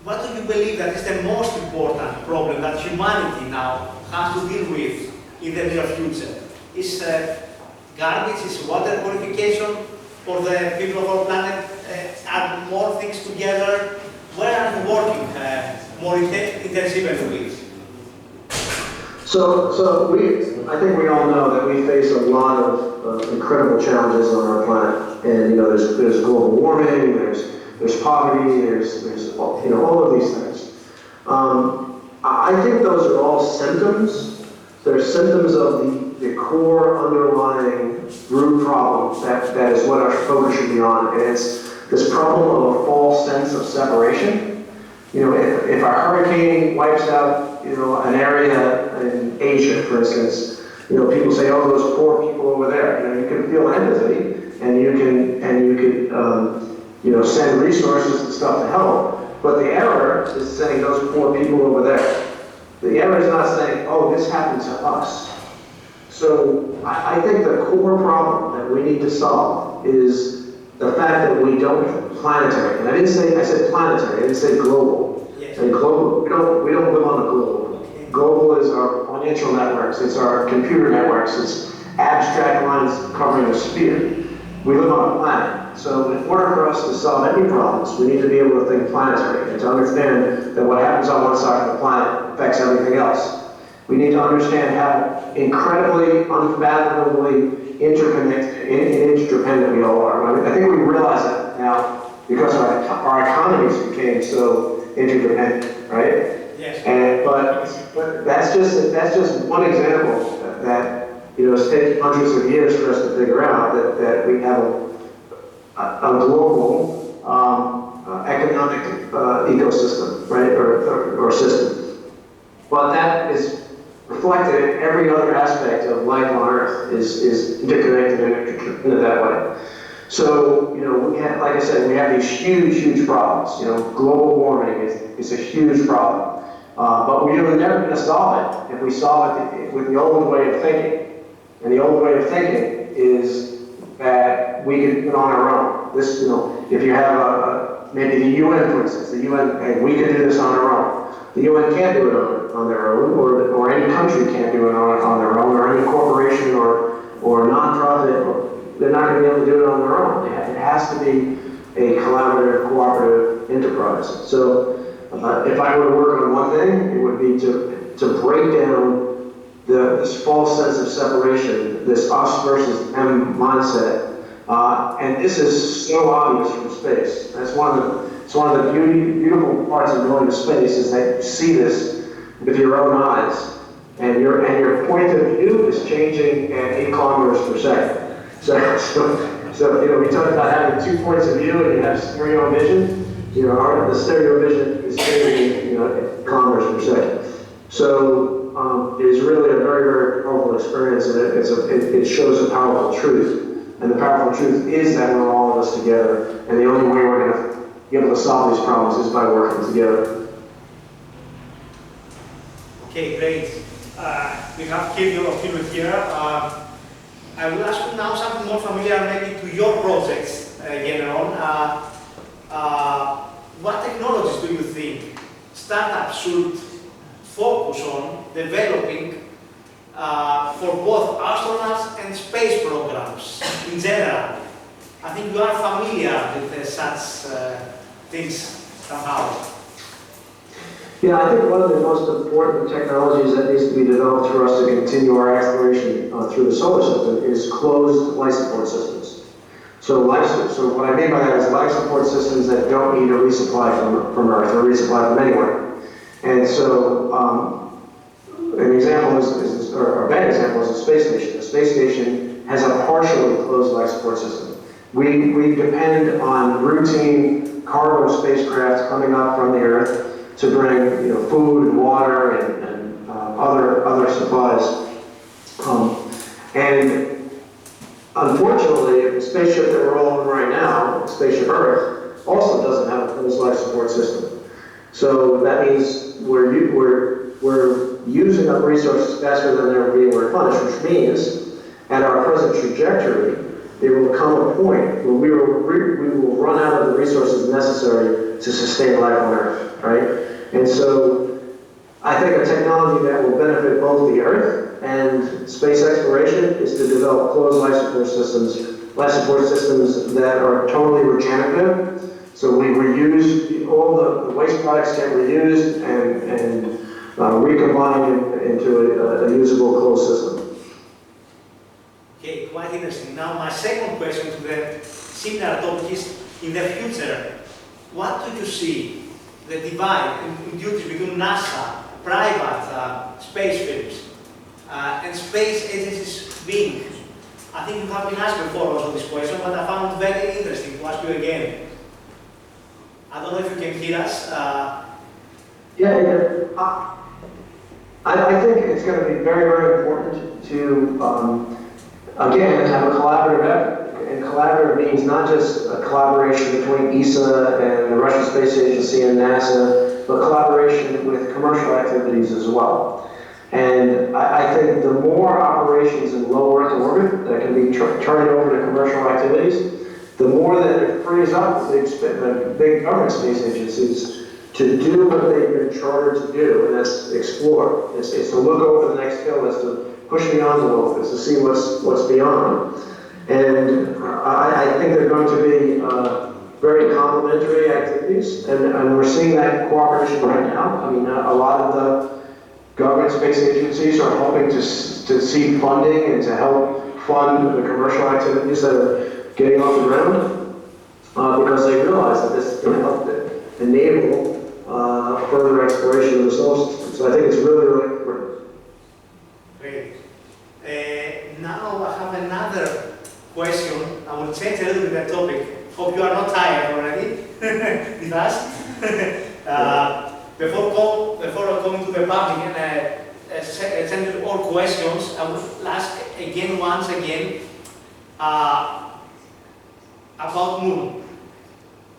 What do you believe that is the most important problem that humanity now has to deal with in the near future? Is garbage, is water purification, or the people of our planet add more things together? Where are you working more intensively with? I think we all know that we face a lot of incredible challenges on our planet, and there's global warming, there's poverty, there's all of these things. I think those are all symptoms. They're symptoms of the core underlying root problem that is what our focus should be on, and it's this problem of a false sense of separation. If a hurricane wipes out an area in Asia, for instance, people say, "Oh, those poor people over there." You can feel empathy, and you can send resources and stuff to help. But the error is saying those poor people over there. The error is not saying, "Oh, this happened to us." So I think the core problem that we need to solve is the fact that we don't planetary. And I said planetary. I didn't say global. Yes. And global. We don't live on a global. Global is our financial networks. It's our computer networks. It's abstract lines covering a sphere. We live on a planet. So in order for us to solve any problems, we need to be able to think planetary and to understand that what happens on one side of the planet affects everything else. We need to understand how incredibly, unfathomably interconnected and interdependent we all are. I think we realize that now because our economies became so interdependent, right? Yes. But that's just one example that it's taken hundreds of years for us to figure out that we have a global economic ecosystem, right, or system. But that is reflected in every other aspect of life on Earth is interconnected and interdependent that way. So, like I said, we have these huge problems. Global warming is a huge problem. But we are never going to solve it if we solve it with the old way of thinking. And the old way of thinking is that we can do it on our own. If you have maybe the UN, for instance, the UN, hey, we can do this on our own. The UN can't do it on their own, or any country can't do it on their own, or any corporation or nonprofit. They're not going to be able to do it on their own. It has to be a collaborative, cooperative enterprise. So if I were to work on one thing, it would be to break down this false sense of separation, this us versus them mindset. And this is so obvious from space. It's one of the beautiful parts of going to space is that you see this with your own eyes, and your point of view is changing at 8 kilometers per second. So we talk about having 2 points of view, and you have stereo vision. The stereo vision is changing, at kilometers per second. So it is really a very, very powerful experience, and it shows a powerful truth. And the powerful truth is that we're all in this together, and the only way we're going to be able to solve these problems is by working together. Okay, great. We have here your opinion here. I will ask you now something more familiar maybe to your projects, Garan. What technologies do you think startups should focus on developing for both astronauts and space programs in general? I think you are familiar with such things somehow. Yeah, I think one of the most important technologies that needs to be developed for us to continue our exploration through the solar system is closed life support systems. So what I mean by that is life support systems that don't need a resupply from Earth or resupply from anywhere. And so an example or a bad example is the space station. The space station has a partially closed life support system. We depend on routine cargo spacecraft coming up from the Earth to bring food and water and other supplies. And unfortunately, the spaceship that we're all in right now, Spaceship Earth, also doesn't have a closed life support system. So that means we're using up resources faster than they're being replenished, which means at our present trajectory, there will come a point where we will run out of the resources necessary to sustain life on Earth, right? And so I think a technology that will benefit both the Earth and space exploration is to develop closed life support systems that are totally regenerative. So we reuse, all the waste products get reused and recombined into a usable closed system. Okay, quite interesting. Now my second question to the similar topic is, in the future, what do you see the divide in duties between NASA, private space firms, and space agencies being? I think you have been asked before also this question, but I found it very interesting to ask you again. I don't know if you can hear us. I think it's going to be very, very important to, again, have a collaborative effort. And collaborative means not just a collaboration between ESA and the Russian Space Agency and NASA, but collaboration with commercial activities as well. And I think the more operations in low Earth orbit that can be turned over to commercial activities, the more that it frees up the big government space agencies to do what they've been chartered to do, and that's explore. It's to look over the next hill, it's to push beyond the envelope, it's to see what's beyond. And I think they're going to be very complementary activities, and we're seeing that cooperation right now. I mean, a lot of the government space agencies are hoping to seek funding and to help fund the commercial activities that are getting off the ground, because they realize that this is going to help enable further exploration of the solar system. So I think it's really, really important. Great. Now I have another question. I will change a little bit the topic. Hope you are not tired already with us. Before coming to the public and sending all questions, I will ask again, once again, about Moon.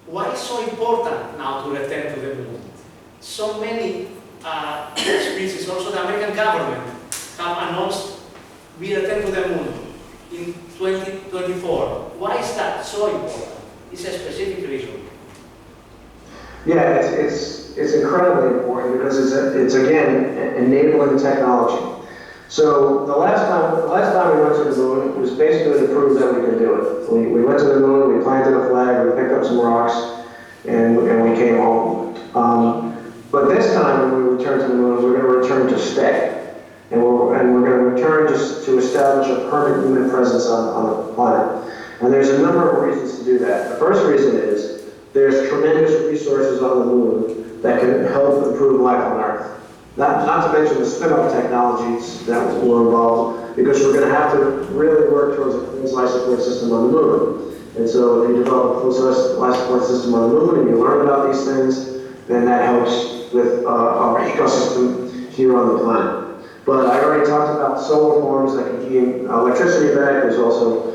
Why is so important now to return to the Moon? So many species, also the American government, have announced we return to the Moon in 2024. Why is that so important? Is a specific reason? Yeah, it's incredibly important because it's again enabling technology. So the last time we went to the moon, it was basically to prove that we could do it. We went to the moon, we planted a flag, we picked up some rocks, and we came home. But this time when we return to the moon, we're going to return to stay. And we're going to return to establish a permanent human presence on the planet. And there's a number of reasons to do that. The first reason is there's tremendous resources on the moon that can help improve life on Earth. Not to mention the spin-off technologies that will involve, because we're going to have to really work towards a closed life support system on the moon. And so if you develop a closed life support system on the moon and you learn about these things, then that helps with our ecosystem here on the planet. But I already talked about solar farms that can gain electricity back. There's also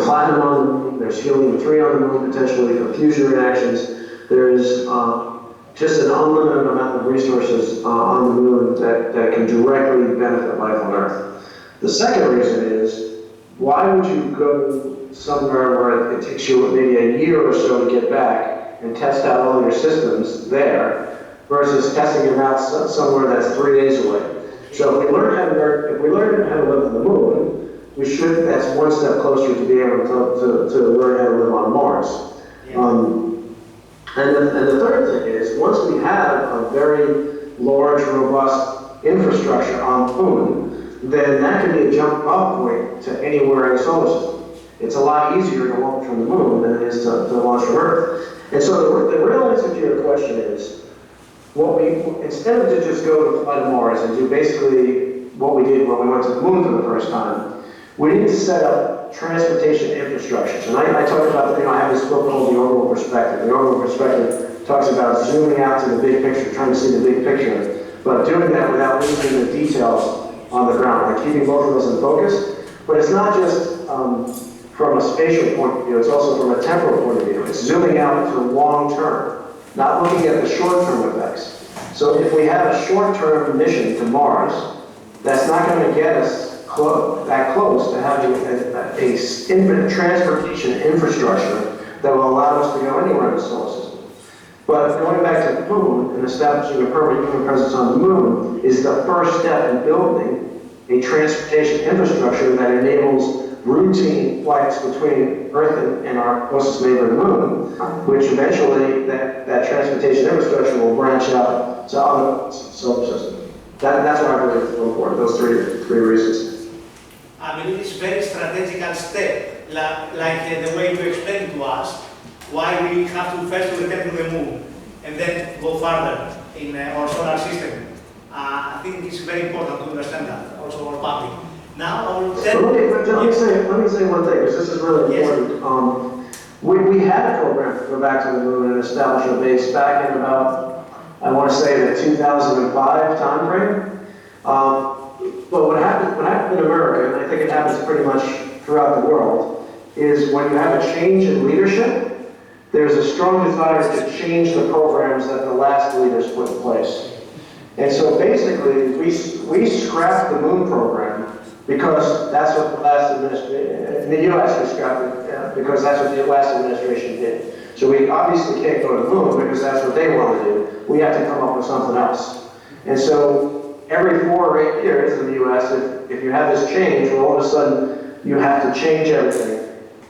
platinum on the moon. There's helium-3 on the moon, potentially for fusion reactions. There's just an unlimited amount of resources on the moon that can directly benefit life on Earth. The second reason is, why would you go somewhere where it takes you maybe a year or so to get back and test out all your systems there, versus testing them out somewhere that's 3 days away? So if we learn how to live on the moon, that's one step closer to being able to learn how to live on Mars. Yeah. And the third thing is, once we have a very large, robust infrastructure on the moon, then that can be a jump-off point to anywhere in the solar system. It's a lot easier to launch from the moon than it is to launch from Earth. And so the real answer to your question is, instead of to just go to fly to Mars and do basically what we did when we went to the moon for the first time, we need to set up transportation infrastructures. And I talked about, I have this book called The Orbital Perspective. The Orbital Perspective talks about zooming out to the big picture, trying to see the big picture, but doing that without losing the details on the ground, like keeping both of those in focus. But it's not just from a spatial point of view, it's also from a temporal point of view. It's zooming out to long term, not looking at the short-term effects. So if we have a short-term mission to Mars, that's not going to get us that close to having transportation infrastructure that will allow us to go anywhere in the solar system. But going back to the moon and establishing a permanent human presence on the moon is the first step in building a transportation infrastructure that enables routine flights between Earth and our closest neighbor, the moon, which eventually that transportation infrastructure will branch out to other solar systems. That's why I believe it's so important, those three reasons. I believe it's a very strategical step, like the way you explained to us, why we have to first return to the moon and then go further in our solar system. I think it's very important to understand that, also our public. Now I will tell let me say one thing, because this is really important. Yes. We had a program to go back to the moon and establish a base back in about, I want to say, the 2005 timeframe. But what happened in America, and I think it happens pretty much throughout the world, is when you have a change in leadership, there's a strong desire to change the programs that the last leaders put in place. And so basically, we scrapped the moon program because that's what the last administration, in the US we scrapped it because that's what the last administration did. So we obviously can't go to the moon because that's what they want to do. We have to come up with something else. And so every 4 or 8 years in the US, if you have this change, well, all of a sudden you have to change everything.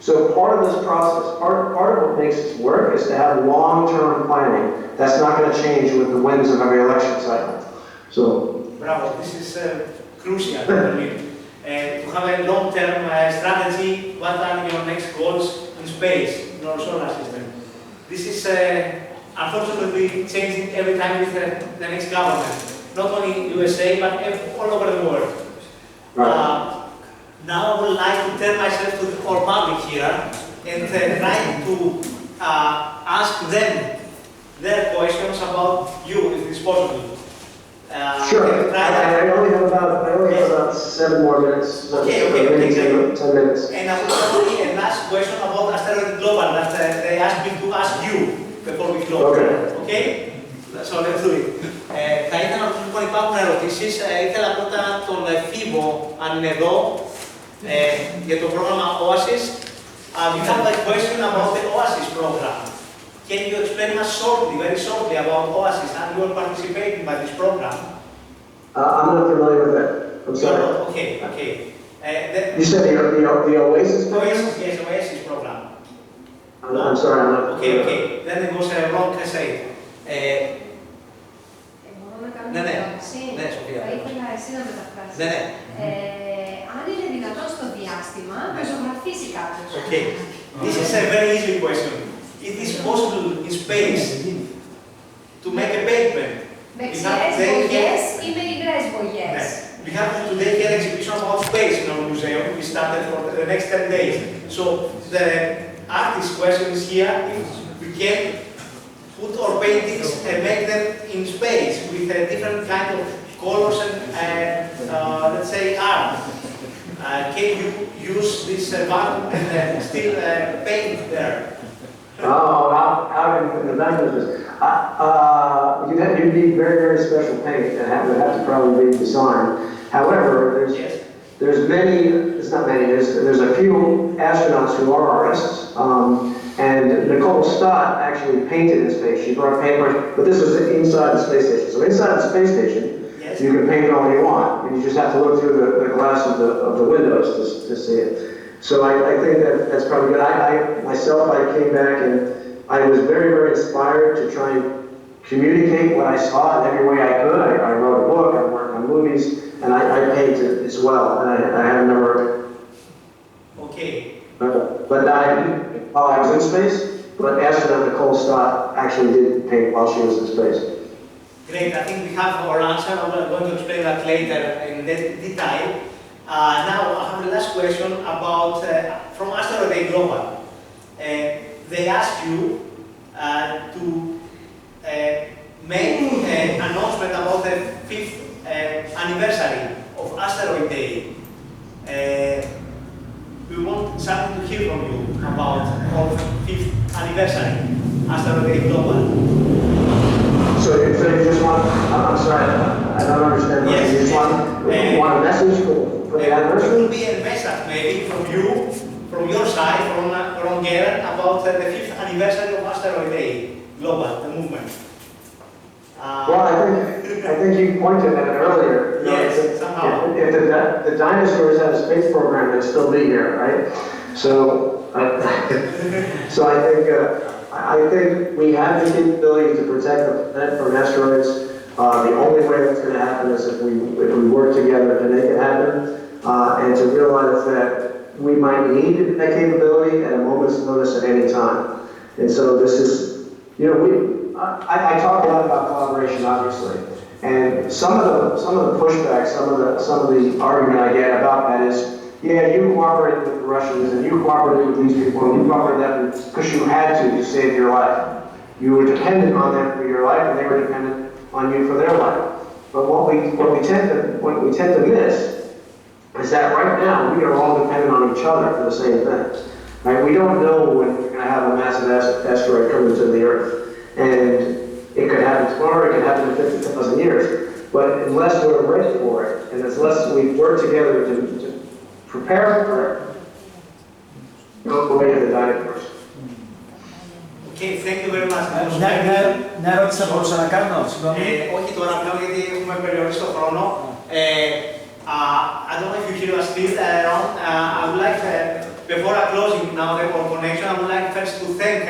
So part of this process, part of what makes this work is to have long-term planning. That's not going to change with the winds of every election cycle. So, bravo, this is crucial, I believe. To have a long-term strategy, what are your next goals in space, in our solar system? This is unfortunately changing every time with the next government, not only USA, but all over the world. right. Now I would like to turn myself to our public here and try to ask them their questions about you, if it's possible. Sure. I only have about 7 more minutes. Okay. 10 minutes. And I will only a last question about Asteroid Global that they asked me to ask you before we close. Okay? So let's do it. Θα ήθελα να ρωτήσω, λοιπόν, υπάρχουν ερωτήσεις. Ήθελα πρώτα τον Φίβο, αν είναι εδώ, για το πρόγραμμα OASIS. We have a question about the OASIS program. Can you explain us shortly, very shortly, about OASIS and you are participating by this program? I'm not familiar with that. I'm sorry. Okay. You said the Oasis program? Yes, Oasis program. I'm sorry, I'm not. Okay. Then it was wrong say. Μπορώ να κάνω μια ερώτηση. Ναι, Σοφία. Θα ήθελα εσύ να μεταφράσεις. Ναι. Αν είναι δυνατόν στο διάστημα να ζωγραφίσει κάποιος. Okay. This is a very easy question. It is possible in space to make a pavement. Δεξιές βογιές ή με υγρές βογιές. We have today here an exhibition about space in our museum. We started for the next 10 days. So the artist question is here if we can put our paintings and make them in space with a different kind of colors and let's say art. Can you use this vacuum and still paint there? Out in the magnetism. You'd need very, very special paint that would have to probably be designed. However, there's many, it's not many, there's a few astronauts who are artists. And Nicole Stott actually painted in space. She brought paper, but this was inside the space station. So inside the space station, you can paint all you want. You just have to look through the glass of the windows to see it. So I think that's probably good. I came back and I was very, very inspired to try and communicate what I saw in every way I could. I wrote a book, I worked on movies, and I painted as well. And I had a number of. Okay. But while I was in space, but astronaut Nicole Stott actually did paint while she was in space. Great, I think we have our answer. I'm going to explain that later in detail. Now I have the last question about from Asteroid Global. They ask you to make an announcement about the 5th anniversary of Asteroid Day. We want something to hear from you about our 5th anniversary, Asteroid Day Global. So you just want, I'm sorry, I don't understand. Yes. You just want a message for for the It anniversary? will be a message maybe from you, from your side, from Garan, about the 5th anniversary of Asteroid Day, global, the movement. Well, I think you pointed at it earlier. You know, Yes, if somehow. If the dinosaurs had a space program, they'd still be here, right? So I think we have the capability to protect the planet from asteroids. The only way that's going to happen is if we work together to make it happen, and to realize that we might need that capability at a moment's notice at any time. And so this is, you know, I talk a lot about collaboration, obviously, and some of the pushback, some of the argument I get about that is, yeah, you cooperated with the Russians and you cooperated with these people and you cooperated with them because you had to save your life. You were dependent on them for your life and they were dependent on you for their life. But what we tend to miss is that right now we are all dependent on each other for the same thing. Right? We don't know when we're going to have a massive asteroid come into the Earth. And it could happen tomorrow, it could happen in 50,000 years. But unless we're ready for it, and unless we work together to prepare for it, go away to the dinosaurs. Okay, thank you very much. Μια ερώτηση θα μπορούσα να κάνω, συγγνώμη. Όχι τώρα πλέον γιατί έχουμε περιορίσει το χρόνο. I don't know if you hear us still, Ron. I would like, before closing now the connection, I would like first to thank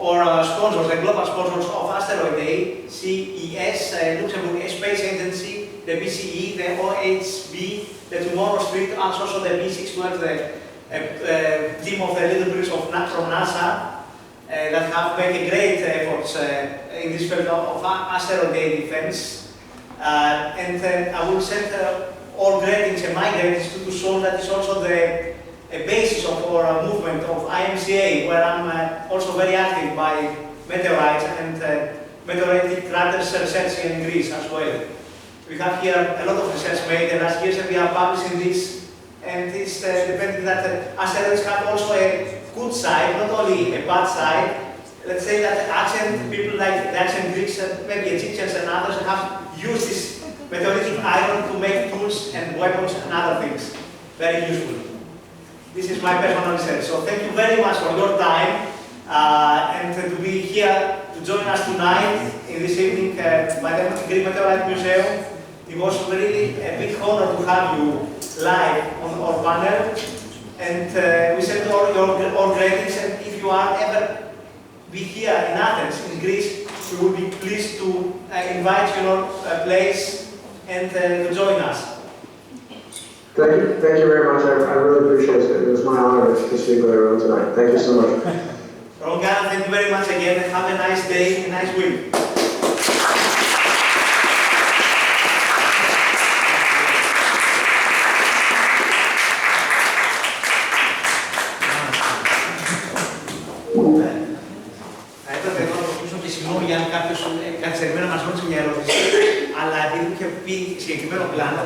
our sponsors, the global sponsors of Asteroid Day, CES, Luxembourg Space Agency, the BCE, the OHB, the Tomorrow Street, and also the B612, the team of the Little British from NASA, that have made great efforts in this field of Asteroid Day defense. And I will send all greetings and my greetings to Sean, that is also the basis of our movement of IMCA, where I'm also very active by meteorites and meteoritic craters research in Greece as well. We have here a lot of research made, and last years we are publishing this, and it's depending that asteroids have also a good side, not only a bad side. Let's say that ancient people like the ancient Greeks, maybe Egyptians and others, have used this meteoritic iron to make tools and weapons and other things. Very useful. This is my personal research. So thank you very much for your time and to be here to join us tonight in this evening by the Greek Meteorite Museum. It was really a big honor to have you live on our panel. And we send all greetings, and if you are ever be here in Athens, in Greece, we will be pleased to invite you to a place and to join us. Thank you very much. I really appreciate it. It was my honor to speak with everyone tonight. Thank you so much. Garan, thank you very much again, and have a nice day, a nice week. Για αν κάποιος καθυστερημένα μας ρώτησε μια ερώτηση, αλλά επειδή μου είχε πει συγκεκριμένο πλάνο,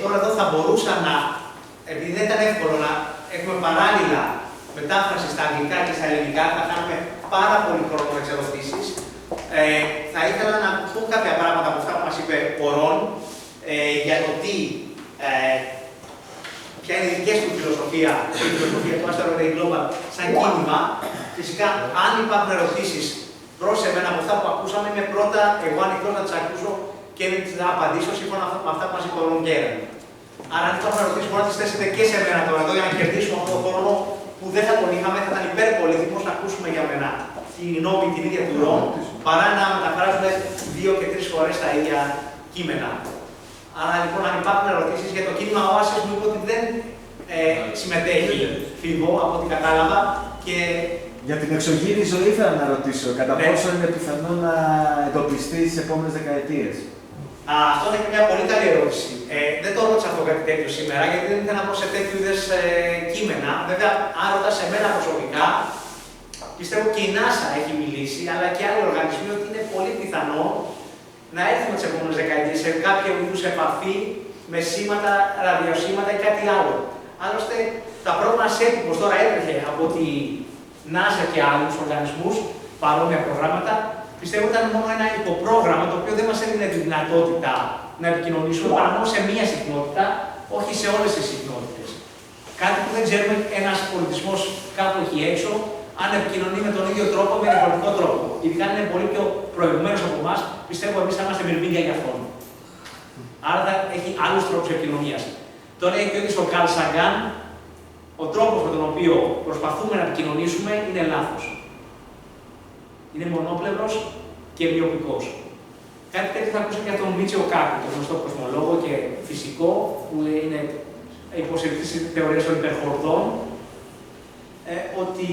τώρα εδώ θα μπορούσα να, επειδή δεν ήταν εύκολο να έχουμε παράλληλα μετάφραση στα αγγλικά και στα ελληνικά, θα κάνουμε πάρα πολύ χρόνο με τις ερωτήσεις. Θα ήθελα να πω κάποια πράγματα από αυτά που μας είπε ο Ρον, για το τι, ποια είναι η δική του φιλοσοφία, η φιλοσοφία του Asteroid Day Global σαν κίνημα. Φυσικά, αν υπάρχουν ερωτήσεις προς εμένα από αυτά που ακούσαμε, είμαι πρώτα εγώ ανοιχτός να τις ακούσω και να τις απαντήσω σύμφωνα με αυτά που μας είπε ο Garan. Άρα, αν υπάρχουν ερωτήσεις, μπορείτε να τις θέσετε και σε μένα τώρα εδώ για να κερδίσουμε αυτόν τον χρόνο που δεν θα τον είχαμε, θα ήταν υπερπολιτικός να ακούσουμε για μένα τη γνώμη την ίδια του Ρον, παρά να μεταφράζουμε 2 και 3 φορές τα ίδια κείμενα. Άρα, λοιπόν, αν υπάρχουν ερωτήσεις για το κίνημα Oasis, μου είπε ότι δεν συμμετέχει, φύγω από ό,τι κατάλαβα. Και για την εξωγήινη ζωή ήθελα να ρωτήσω, κατά πόσο είναι πιθανό να εντοπιστεί στις επόμενες δεκαετίες. Αυτό είναι μια πολύ καλή ερώτηση. Δεν το ρώτησα αυτό κάτι τέτοιο σήμερα, γιατί δεν ήθελα να πω σε τέτοιου είδες κείμενα. Βέβαια, αν ρωτάς σε μένα προσωπικά, πιστεύω και η NASA έχει μιλήσει, αλλά και άλλοι οργανισμοί, ότι είναι πολύ πιθανό να έρθουμε τις επόμενες δεκαετίες σε κάποια είδους επαφή με σήματα, ραδιοσήματα ή κάτι άλλο. Άλλωστε, τα πρώτα σετ που τώρα έτρεχε από τη NASA και άλλους οργανισμούς, παρόμοια προγράμματα, πιστεύω ήταν μόνο ένα υποπρόγραμμα το οποίο δεν μας έδινε τη δυνατότητα να επικοινωνήσουμε παρά μόνο σε μία συχνότητα, όχι σε όλες τις συχνότητες. Κάτι που δεν ξέρουμε ένας πολιτισμός κάπου εκεί έξω, αν επικοινωνεί με τον ίδιο τρόπο, με διαφορετικό τρόπο. Ειδικά αν είναι πολύ πιο προηγουμένος από εμάς, πιστεύω εμείς θα είμαστε μυρμήγκια για αυτόν. Άρα θα έχει άλλους τρόπους επικοινωνίας. Τώρα έχει και ο ίδιος ο Καρλ Σαγκάν, ο τρόπος με τον οποίο προσπαθούμε να επικοινωνήσουμε είναι λάθος. Είναι μονόπλευρος και μειοπικός. Κάτι τέτοιο θα ακούσαμε και από τον Μίτσιο Κάκου, τον γνωστό κοσμολόγο και φυσικό, που είναι υποστηρικτής της θεωρίας των υπερχορδών, ότι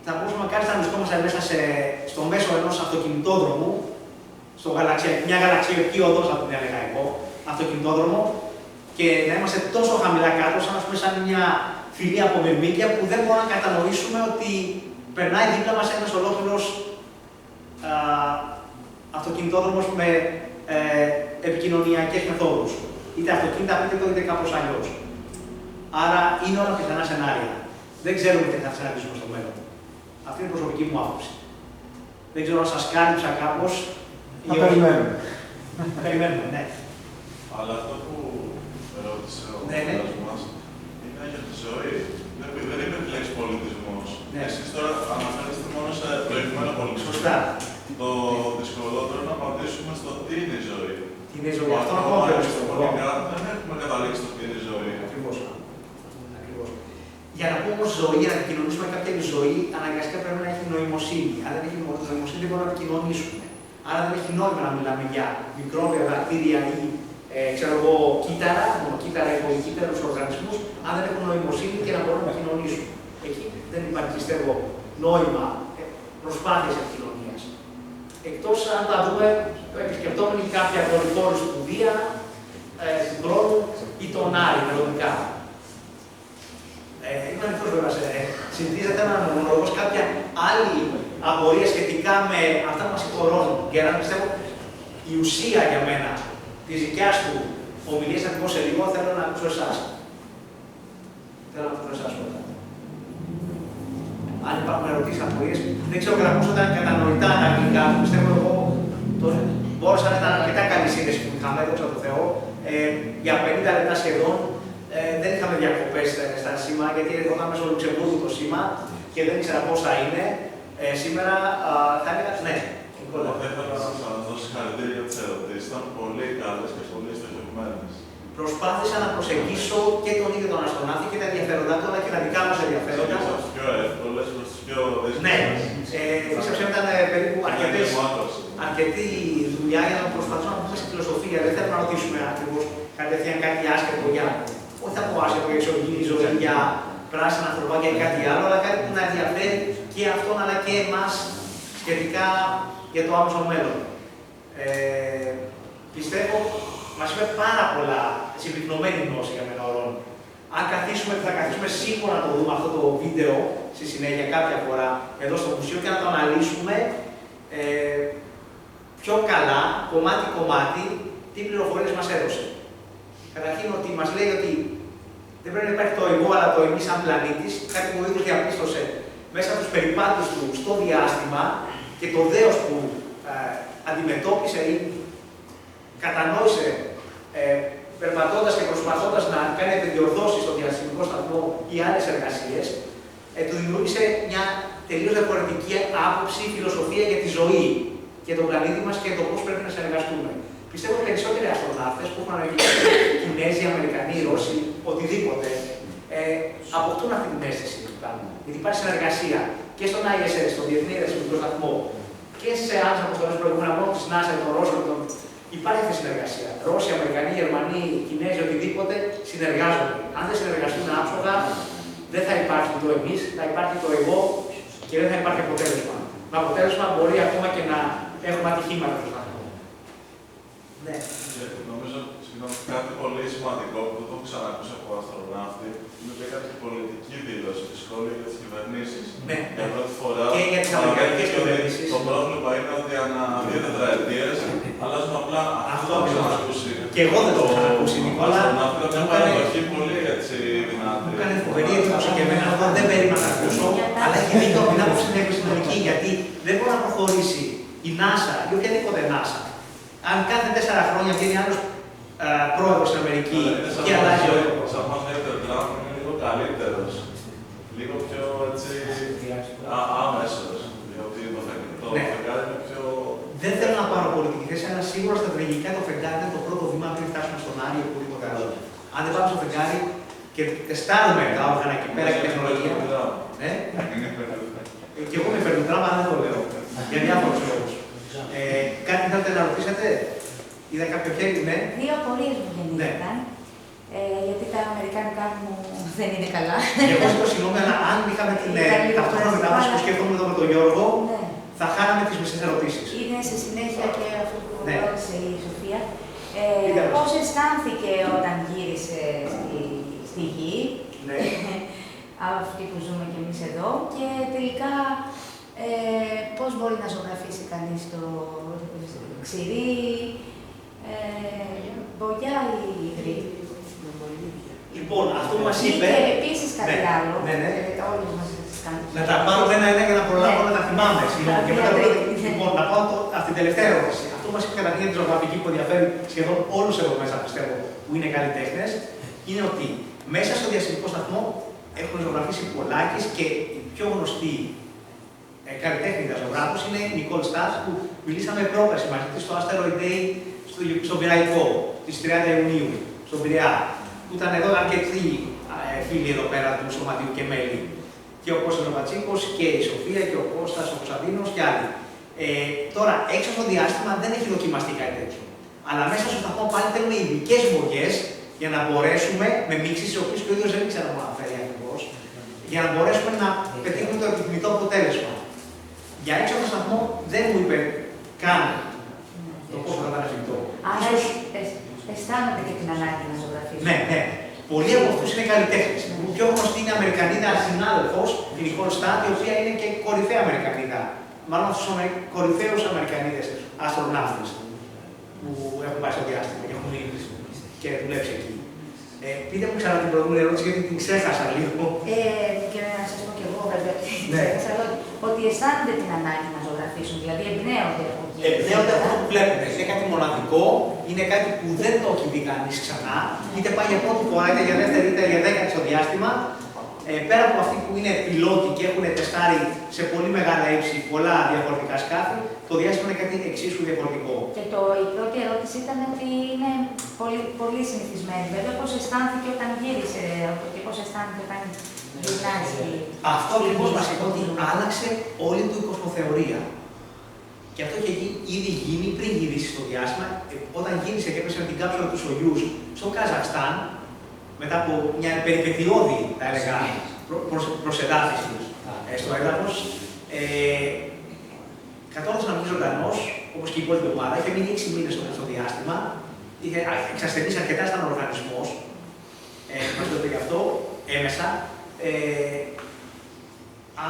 θα μπορούσαμε κάλλιστα να βρισκόμαστε μέσα στο μέσο ενός αυτοκινητόδρομου, μια γαλαξιακή οδός, θα την έλεγα εγώ, αυτοκινητόδρομο, και να είμαστε τόσο χαμηλά κάτω, σαν μια φυλή από μυρμήγκια, που δεν μπορούμε να κατανοήσουμε ότι περνάει δίπλα μας ένας ολόκληρος αυτοκινητόδρομος με επικοινωνιακές μεθόδους. Είτε αυτοκίνητα, είτε κάπως αλλιώς. Άρα είναι όλα πιθανά σενάρια. Δεν ξέρουμε τι θα συναντήσουμε στο μέλλον. Αυτή είναι η προσωπική μου άποψη. Δεν ξέρω αν σας κάλυψα κάπως. Να περιμένουμε. Περιμένουμε, ναι. Αλλά αυτό που ρώτησε ο φίλος μας είναι για τη ζωή. Δεν είναι λέξη πολιτισμός. Ναι. Εσείς τώρα αναφέρεστε μόνο σε προηγούμενο πολιτισμό. Σωστά. Το δυσκολότερο είναι να απαντήσουμε στο τι είναι η ζωή. Τι είναι η ζωή. Αυτό να πω δεν έχουμε καταλήξει στο τι είναι η ζωή. Ακριβώς. Για να πούμε όμως ζωή, για να επικοινωνήσουμε κάποια ζωή, αναγκαστικά πρέπει να έχει νοημοσύνη. Αν δεν έχει νοημοσύνη, δεν μπορούμε να επικοινωνήσουμε. Άρα δεν έχει νόημα να μιλάμε για μικρόβια, βακτήρια ή κύτταρα, μονοκύτταρα ή πολυκύτταρους οργανισμούς, αν δεν έχουν νοημοσύνη και να μπορούν να επικοινωνήσουν. Εκεί δεν υπάρχει, πιστεύω, νόημα προσπάθειας επικοινωνίας. Εκτός αν τα δούμε επισκεπτόμενοι κάποια δορυφόρου σπουδεία του χρόνου ή τον Άρη μελλοντικά. Είμαι ανοιχτός βέβαια σε συνηθίζεται να μονολογώ κάποια άλλη απορία σχετικά με αυτά που μας συγχωρώνουν. Garan, πιστεύω, η ουσία για μένα της δικιάς του ομιλίας θα την πω σε λίγο, θέλω να ακούσω εσάς. Θέλω να ακούσω εσάς πρώτα. Αν υπάρχουν ερωτήσεις, απορίες, δεν ξέρω κατά πόσο ήταν κατανοητά τα αγγλικά μου. Πιστεύω εγώ μπόρεσα να ήταν αρκετά καλή σύνδεση που είχαμε, δόξα τω Θεώ. Για 50 λεπτά σχεδόν. Δεν είχαμε διακοπές στα σήμα, γιατί ερχόταν στο Λουξεμβούργο το σήμα και δεν ήξερα πώς θα είναι. Σήμερα θα έλεγα ναι. Θα ήθελα να σας δώσω συγχαρητήρια για τις ερωτήσεις. Ήταν πολύ καλές και πολύ στοχευμένες. Προσπάθησα να προσεγγίσω και τον ίδιο τον αστροναύτη και τα ενδιαφέροντά του, αλλά και τα δικά μας ενδιαφέροντα. Προς τις πιο εύκολες, προς τις πιο δύσκολες. Ναι, φύσαψε ήταν περίπου αρκετή δουλειά για να προσπαθήσουμε να πούμε στη φιλοσοφία. Δεν θέλω να ρωτήσουμε ακριβώς κατευθείαν κάτι άσχετο για. Όχι θα πω άσχετο για εξωγήινη ζωή, για πράσινα ανθρωπάκια ή κάτι άλλο, αλλά κάτι που να ενδιαφέρει και αυτόν αλλά και εμάς σχετικά για το άμεσο μέλλον. Πιστεύω, μας είπε πάρα πολλά συμπυκνωμένη γνώση για μένα ορών. Αν θα καθίσουμε σίγουρα να το δούμε αυτό το βίντεο στη συνέχεια κάποια φορά εδώ στο Μουσείο και να το αναλύσουμε πιο καλά, κομμάτι-κομμάτι, τι πληροφορίες μας έδωσε. Καταρχήν ότι μας λέει ότι δεν πρέπει να υπάρχει το εγώ, αλλά το εμείς σαν πλανήτης, κάτι που ο ίδιος διαπίστωσε μέσα από τους περιπάτους του στο διάστημα και το δέος που αντιμετώπισε ή κατανόησε περπατώντας και προσπαθώντας να κάνει επιδιορθώσεις στο διαστημικό σταθμό ή άλλες εργασίες, του δημιούργησε μια τελείως διαφορετική άποψη, φιλοσοφία για τη ζωή και τον πλανήτη μας και το πώς πρέπει να συνεργαστούμε. Πιστεύω ότι περισσότεροι αστροναύτες που έχουν αναλογίσει, Κινέζοι, Αμερικανοί, Ρώσοι, οτιδήποτε, αποκτούν αυτή την αίσθηση του κάνουν. Γιατί υπάρχει συνεργασία και στον ISS, στον Διεθνή Διαστημικό Σταθμό, και σε άλλες αποστολές προηγούμενα μόνο της NASA, τον Ρώσο, υπάρχει αυτή η συνεργασία. Ρώσοι, Αμερικανοί, Γερμανοί, Κινέζοι, οτιδήποτε συνεργάζονται. Αν δεν συνεργαστούν άψογα, δεν θα υπάρχει το εμείς, θα υπάρχει το εγώ και δεν θα υπάρχει αποτέλεσμα. Με αποτέλεσμα μπορεί ακόμα και να έχουμε ατυχήματα στο σταθμό. Ναι. Νομίζω κάτι πολύ σημαντικό που δεν το έχω ξανακούσει από αστροναύτη είναι και κάποια πολιτική δήλωση στη σχόλια για τις κυβερνήσεις. Ναι. Για πρώτη φορά. Και για τις αμερικανικές κυβερνήσεις. Το πρόβλημα είναι ότι ανά 2 τετραετίες αλλάζουν απλά. Αυτό που ξανακούσει. Και εγώ δεν το έχω ξανακούσει, Νικόλα. Αστροναύτη ήταν μια παραδοχή πολύ έτσι δυνατή. Μου έκανε φοβερή εντύπωση και εμένα αυτό δεν περίμενα να ακούσω. Αλλά έχει δίκιο από την άποψη στην επιστημονική, γιατί δεν μπορεί να προχωρήσει η NASA ή οποιαδήποτε NASA. Αν κάθε 4 χρόνια βγαίνει άλλος πρόεδρος στην Αμερική και αλλάζει ο έργος. Σαν μας λέγεται ο Τραμπ είναι λίγο καλύτερος, λίγο πιο έτσι άμεσος, διότι το φεγγάρι είναι πιο... Δεν θέλω να πάρω πολιτική θέση, αλλά σίγουρα στρατηγικά το φεγγάρι είναι το πρώτο βήμα πριν φτάσουμε στον Άρη ή οπουδήποτε άλλο. Αν δεν πάμε στο φεγγάρι και τεστάρουμε τα όργανα εκεί πέρα και την τεχνολογία. Και εγώ με φέρνω Τραμπ, αλλά δεν το λέω. Για διάφορους λόγους. Κάτι θέλετε να ρωτήσετε? Είδα κάποιο χέρι, ναι. Δύο απορίες μου γεννήθηκαν. Γιατί τα αμερικάνικά μου δεν είναι καλά. Και εγώ ζητώ συγγνώμη, αλλά αν είχαμε την ταυτόχρονη μετάβαση που σκέφτομαι εδώ με τον Γιώργο, θα χάναμε τις μισές ερωτήσεις. Είναι σε συνέχεια και αυτό που ρώτησε η Σοφία. Πώς Πώς αισθάνθηκε όταν γύρισε στη γη, αυτή που ζούμε κι εμείς εδώ, και τελικά πώς μπορεί να ζωγραφίσει κανείς το ξηρί, μπογιά ή υγρή. Λοιπόν, αυτό που μας είπε... Και επίσης κάτι άλλο, όλοι μας τις κάνουμε. Να τα πάρω ένα-ένα για να προλάβω να τα θυμάμαι. Λοιπόν, να πάω αυτή την τελευταία ερώτηση. Αυτό που μας είπε καταρχήν για τη ζωγραφική που ενδιαφέρει σχεδόν όλους εδώ μέσα, πιστεύω, που είναι καλλιτέχνες, είναι ότι μέσα στο διαστημικό σταθμό έχουν ζωγραφίσει πολλάκις και η πιο γνωστή καλλιτέχνητα ζωγράφος είναι η Νικόλ Στάς, που μιλήσαμε πρόπερση μαζί της στο Asteroid Day στον Πειραϊκό, της 30 Ιουνίου, στον Πειραιά, που ήταν εδώ αρκετοί φίλοι εδώ πέρα του Σωματείου και μέλη. Και ο Κώστας Ματσίκος και η Σοφία και ο Κώστας, ο Κωνσταντίνος και άλλοι. Τώρα, έξω στο διάστημα δεν έχει δοκιμαστεί κάτι τέτοιο. Αλλά μέσα στο σταθμό πάλι θέλουμε ειδικές μπογιές για να μπορέσουμε, με μίξεις, τις οποίες και ο ίδιος δεν ήξερα να μου αναφέρει ακριβώς, για να μπορέσουμε να πετύχουμε το επιθυμητό αποτέλεσμα. Για έξω από το σταθμό δεν μου είπε καν το πώς θα ήταν εφικτό. Άρα αισθάνονται και την ανάγκη να ζωγραφίσουν. Ναι, ναι. Πολλοί από αυτούς είναι καλλιτέχνες. Η πιο γνωστή είναι η Αμερικανίδα συνάδελφος, η Νικόλ Στάτ, η οποία είναι και κορυφαία Αμερικανίδα. Μάλλον από τους κορυφαίους Αμερικανίδες αστροναύτες που έχουν πάει στο διάστημα και έχουν μείνει και δουλέψει εκεί. Πείτε μου ξανά την προηγούμενη ερώτηση, γιατί την ξέχασα λίγο. Και να σας πω κι εγώ, βέβαια, ότι αισθάνονται την ανάγκη να ζωγραφίσουν, δηλαδή εμπνέονται από εκεί. Εμπνέονται από αυτό που βλέπουμε. Είναι κάτι μοναδικό, είναι κάτι που δεν το έχει δει κανείς ξανά, είτε πάει για πρώτη φορά, είτε για δεύτερη, είτε για δέκατη στο διάστημα. Πέρα από αυτοί που είναι πιλότοι και έχουν τεστάρει σε πολύ μεγάλα ύψη πολλά διαφορετικά σκάφη, το διάστημα είναι κάτι εξίσου διαφορετικό. Και η πρώτη ερώτηση ήταν ότι είναι πολύ συνηθισμένη. Βέβαια, πώς αισθάνθηκε όταν γύρισε και πώς αισθάνθηκε όταν γυρνάζει. Αυτό ακριβώς μας είπε ότι άλλαξε όλη του η κοσμοθεωρία. Και αυτό είχε ήδη γίνει πριν γυρίσει στο διάστημα, όταν γύρισε και έπεσε με την κάψουλα του Σογιούς στο Καζαχστάν, μετά από μια περιπετειώδη, θα έλεγα, προσεδάφιση στο έδαφος, κατόρθωσε να μείνει ζωντανός, όπως και η υπόλοιπη ομάδα. Είχε μείνει 6 μήνες στο διάστημα, είχε εξασθενήσει αρκετά σαν οργανισμός, μας το είπε γι' αυτό, έμεσα.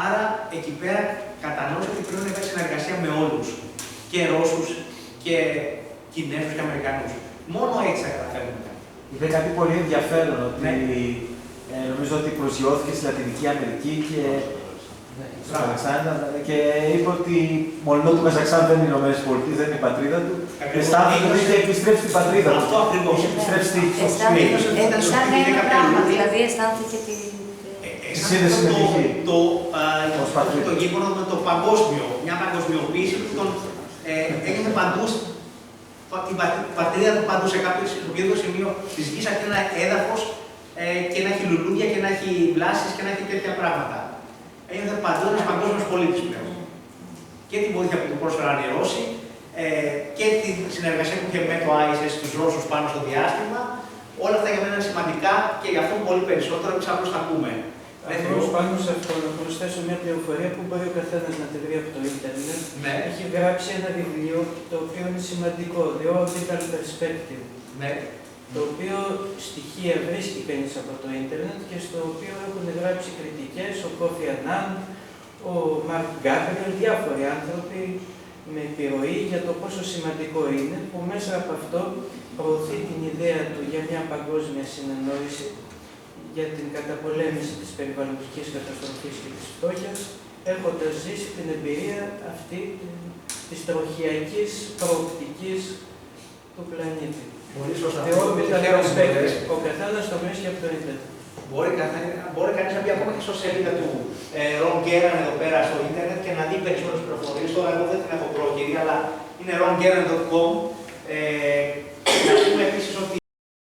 Άρα, εκεί πέρα κατανόησε ότι πρέπει να υπάρχει συνεργασία με όλους, και Ρώσους, και Κινέζους και Αμερικανούς. Μόνο έτσι θα καταφέρουμε. Είπε κάτι πολύ ενδιαφέρον, ότι νομίζω ότι προσγειώθηκε στη Λατινική Αμερική και στο Καζακστάν και είπε ότι μόνο το Καζακστάν δεν είναι οι Ηνωμένες Πολιτείες, δεν είναι η πατρίδα του. Αισθάνθηκε ότι είχε επιστρέψει στην πατρίδα του. Αυτό ακριβώς. Είχε επιστρέψει στη Ήταν ένα πράγμα, δηλαδή αισθάνθηκε τη... Το γείγονο με το παγκόσμιο, μια παγκοσμιοποίηση που τον έγινε παντού, την πατρίδα του παντού σε κάποιο σημείο της γης, αρκεί ένα έδαφος και να έχει λουλούδια και να έχει βλάσεις και να έχει τέτοια πράγματα. Έγινε παντού ένας παγκόσμιος πολίτης πλέον. Και την βοήθεια που του πρόσφεραν οι Ρώσοι και τη συνεργασία που είχε με το ISS στους Ρώσους πάνω στο διάστημα. Όλα αυτά για μένα είναι σημαντικά και γι' αυτό πολύ περισσότερο εμείς απλώς τα ακούμε. Ακριβώς πάνω σε αυτό να προσθέσω μια πληροφορία που μπορεί ο καθένας να τη βρει από το ίντερνετ. Ναι. Έχει γράψει ένα βιβλίο το οποίο είναι σημαντικό, The Orbital Perspective. Ναι. Το οποίο στοιχεία βρίσκει κανείς από το ίντερνετ και στο οποίο έχουν γράψει κριτικές ο Κόφι Ανάν, ο Μαρκ Γκάμπριελ, διάφοροι άνθρωποι με επιρροή για το πόσο σημαντικό είναι, που μέσα από αυτό προωθεί την ιδέα του για μια παγκόσμια συνεννόηση για την καταπολέμηση της περιβαλλοντικής καταστροφής και της φτώχειας, έχοντας ζήσει την εμπειρία αυτή της τροχιακής προοπτικής του πλανήτη. Πολύ σωστά. Θεωρούμε τα respect. Ο καθένας το βρίσκει από το ίντερνετ. Μπορεί κανείς να μπει ακόμα και στο σελίδα του Ron Garan εδώ πέρα στο ίντερνετ και να δει περισσότερες πληροφορίες. Τώρα εγώ δεν την έχω πρόκειται, αλλά είναι rongaran.com